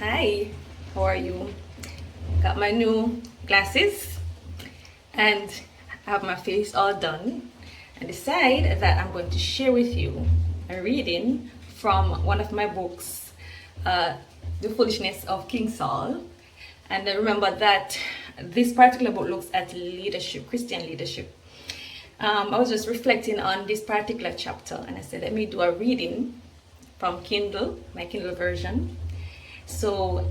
Hi, how are you? Got my new glasses and I have my face all done and decide that I'm going to share with you a reading from one of my books, The Foolishness of King Saul. And remember that this particular book looks at leadership, Christian leadership. I was just reflecting on this particular chapter and I said, let me do a reading from Kindle, my Kindle version. So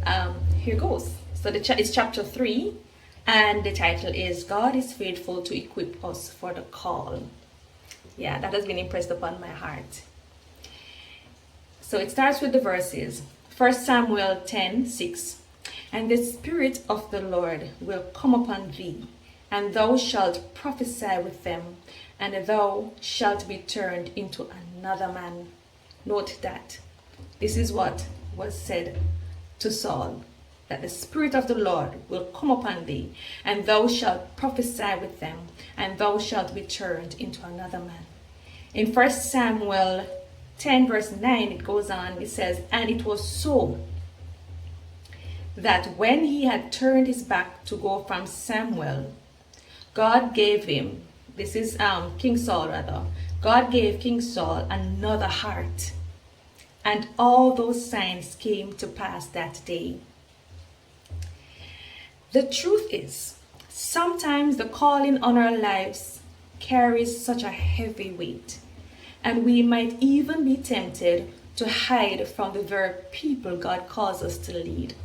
here goes. So it's chapter 3 and the title is God is faithful to equip us for the call. Yeah, that has been impressed upon my heart. So it starts with the verses. 1 Samuel 10:6. And the Spirit of the Lord will come upon thee, and thou shalt prophesy with them, and thou shalt be turned into another man. Note that this is what was said to Saul, that the Spirit of the Lord will come upon thee, and thou shalt prophesy with them, and thou shalt be turned into another man. In 1 Samuel 10 verse 9 it goes on, it says, and it was so that when he had turned his back to go from Samuel, God gave him, this is King Saul rather, God gave King Saul another heart. And all those signs came to pass that day. The truth is, sometimes the calling on our lives carries such a heavy weight, and we might even be tempted to hide from the very people God calls us to lead.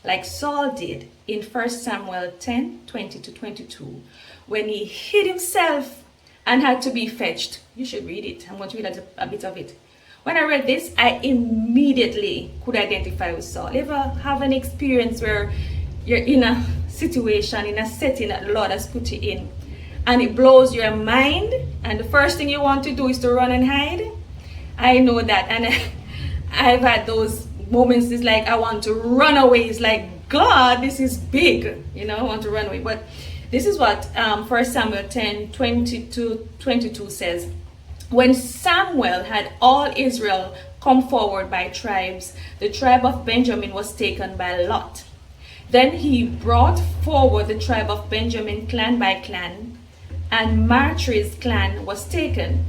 Like Saul did in 1 Samuel 10:20-22, when he hid himself and had to be fetched. You should read it. I'm going to read a bit of it. When I read this, I immediately could identify with Saul. Ever have an experience where you're in a situation, in a setting that the Lord has put you in, and it blows your mind, and the first thing you want to do is to run and hide? I know that, and I've had those moments. It's like I want to run away. It's like, God, this is big. I want to run away. But this is what 1 Samuel 10:20-22 says. When Samuel had all Israel come forward by tribes, the tribe of Benjamin was taken by lot. Then he brought forward the tribe of Benjamin clan by clan, and Matri's clan was taken.